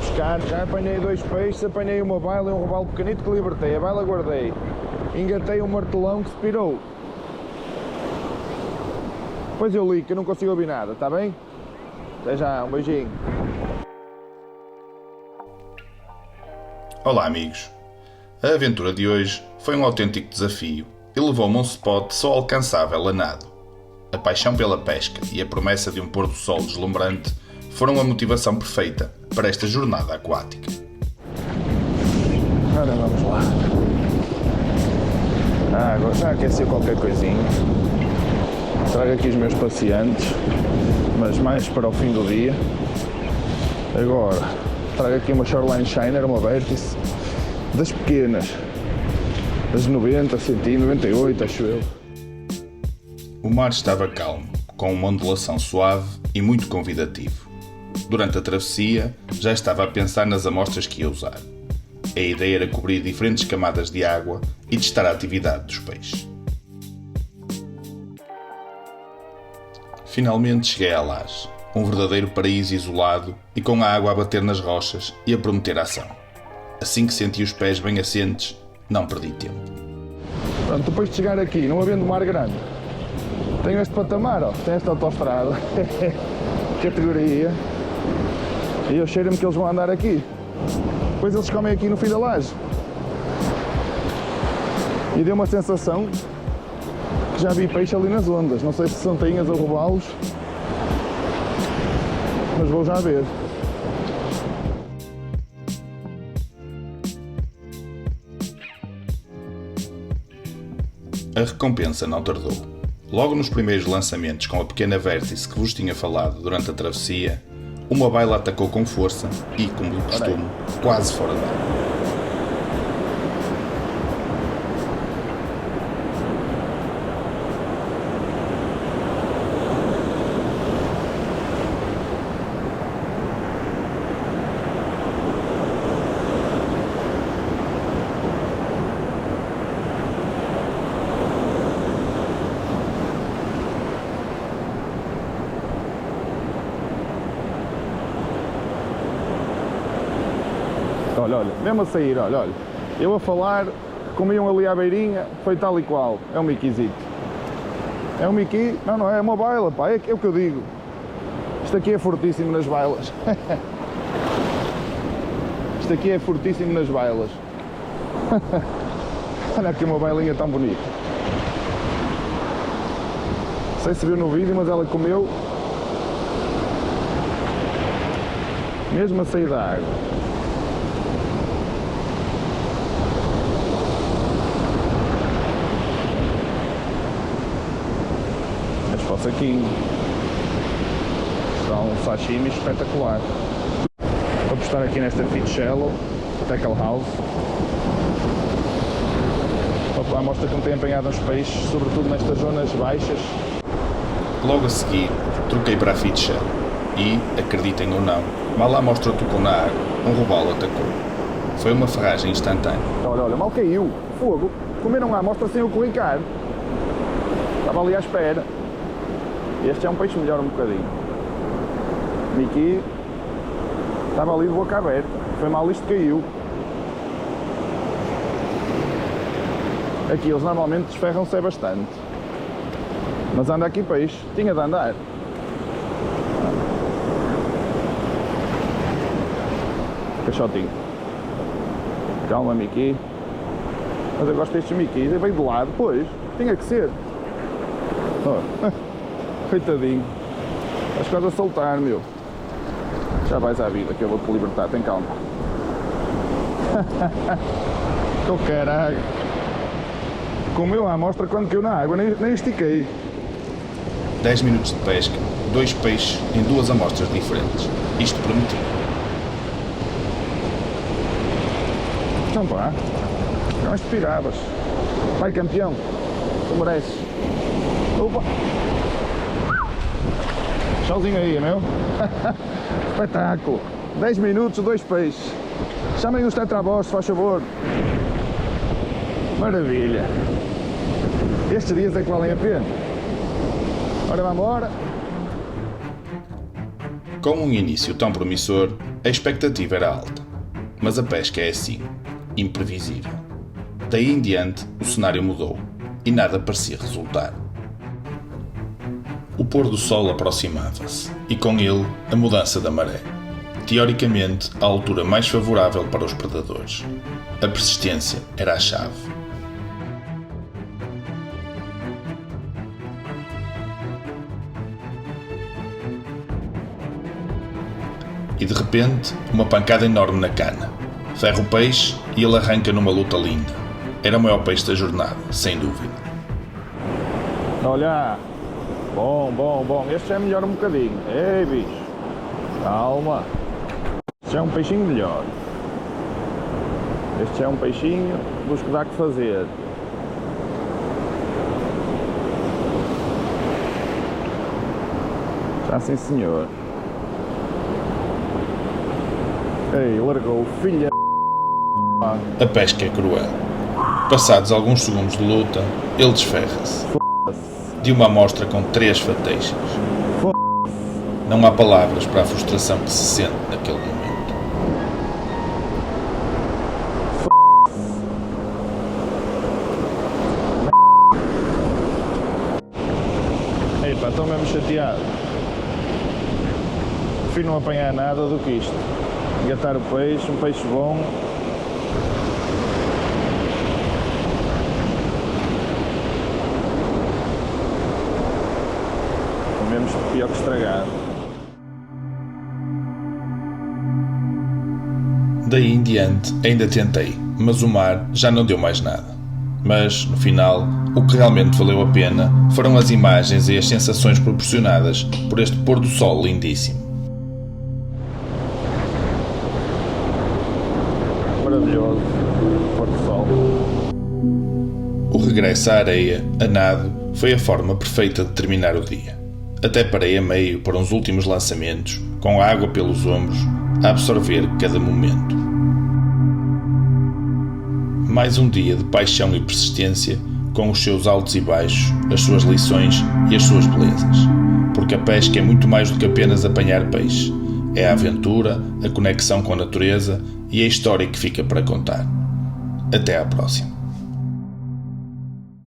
pescar, já apanhei 2 peixes, apanhei uma baila e um robalo pequenito que libertei, a baila guardei, engatei um martelão que se pirou. Depois eu ligo que eu não consigo ouvir nada, está bem? Até já, um beijinho. Olá amigos, a aventura de hoje foi um autêntico desafio e levou-me a um spot só alcançável a nado. A paixão pela pesca e a promessa de um pôr do sol deslumbrante foram a motivação perfeita para esta jornada aquática. Ora, vamos lá. A água já aqueceu qualquer coisinha. Trago aqui os meus passeantes, mas mais para o fim do dia. Agora, trago aqui uma Shoreline Shiner, uma vértice, das pequenas, das 90, 198, acho eu. O mar estava calmo, com uma ondulação suave e muito convidativo. Durante a travessia, já estava a pensar nas amostras que ia usar. A ideia era cobrir diferentes camadas de água e testar a atividade dos peixes. Finalmente cheguei à laje, um verdadeiro paraíso isolado e com a água a bater nas rochas e a prometer ação. Assim que senti os pés bem assentes, não perdi tempo. Pronto, depois de chegar aqui, não havendo mar grande, tenho este patamar, ó, tem esta autoestrada, categoria, e eu cheiro-me que eles vão andar aqui. Depois eles comem aqui no fim da laje. E deu uma sensação que já vi peixe ali nas ondas, não sei se são tainhas ou robalos, mas vou já ver. A recompensa não tardou. Logo nos primeiros lançamentos com a pequena vértice que vos tinha falado durante a travessia, uma baila atacou com força e, como de costume, quase fora d'água. Olha, mesmo a sair, olha, eu a falar, comiam ali à beirinha, foi tal e qual, é um miquizito. É um miqui, não é uma baila, pá, é o que eu digo. Isto aqui é fortíssimo nas bailas. Isto aqui é fortíssimo nas bailas. Olha aqui uma bailinha tão bonita. Não sei se viu no vídeo, mas ela comeu mesmo a sair da água. Saquinho. Está um sashimi espetacular. Vou postar aqui nesta Fit Shallow, Tackle House. A amostra que me tem apanhado uns peixes, sobretudo nestas zonas baixas. Logo a seguir, troquei para a Fit Shallow e, acreditem ou não, mal a amostra tocou na água, um robalo atacou. Foi uma ferragem instantânea. Olha, mal caiu. Fogo. Comeram a amostra sem eu clicar. Estava ali à espera. Este é um peixe melhor um bocadinho. Mickey estava ali de boca aberta. Foi mal isto que caiu. Aqui eles normalmente desferram-se bastante. Mas anda aqui peixe. Tinha de andar. Caixotinho. Calma, Mickey. Mas eu gosto destes Mickey. Ele veio de lado. Pois, tinha que ser. Oh. Coitadinho, estás quase a soltar, meu. Já vais à vida que eu vou-te libertar, tem calma. Oh caralho. Comeu a amostra quando caiu na água, nem estiquei. 10 minutos de pesca, 2 peixes em 2 amostras diferentes. Isto prometia. Então pá, não espiravas. Vai campeão, tu mereces. Opa! Tchauzinho aí, meu. Espetáculo. 10 minutos, 2 peixes. Chamem os tetrabós, se faz favor. Maravilha. Estes dias é que valem a pena. Ora, vamos embora. Com um início tão promissor, a expectativa era alta. Mas a pesca é assim, imprevisível. Daí em diante, o cenário mudou e nada parecia resultar. O pôr do sol aproximava-se e com ele a mudança da maré. Teoricamente, a altura mais favorável para os predadores. A persistência era a chave. E de repente, uma pancada enorme na cana. Ferra o peixe e ele arranca numa luta linda. Era o maior peixe da jornada, sem dúvida. Olha! Bom. Este já é melhor um bocadinho. Ei, bicho! Calma! Este já é um peixinho melhor. Este já é um peixinho, busco dar que fazer. Já sim, senhor. Ei, largou o filho. A pesca é cruel. Passados alguns segundos de luta, ele desferra-se. De uma amostra com 3 fateixas. Não há palavras para a frustração que se sente naquele momento. Ei pá, estou mesmo chateado. Prefiro não apanhar nada do que isto. Engatar o peixe, um peixe bom. Comemos pior que estragado. Daí em diante ainda tentei, mas o mar já não deu mais nada. Mas, no final, o que realmente valeu a pena foram as imagens e as sensações proporcionadas por este pôr do sol lindíssimo. Maravilhoso, pôr do sol. O regresso à areia, a nado, foi a forma perfeita de terminar o dia. Até parei a meio para uns últimos lançamentos, com a água pelos ombros, a absorver cada momento. Mais um dia de paixão e persistência, com os seus altos e baixos, as suas lições e as suas belezas. Porque a pesca é muito mais do que apenas apanhar peixe. É a aventura, a conexão com a natureza e a história que fica para contar. Até à próxima.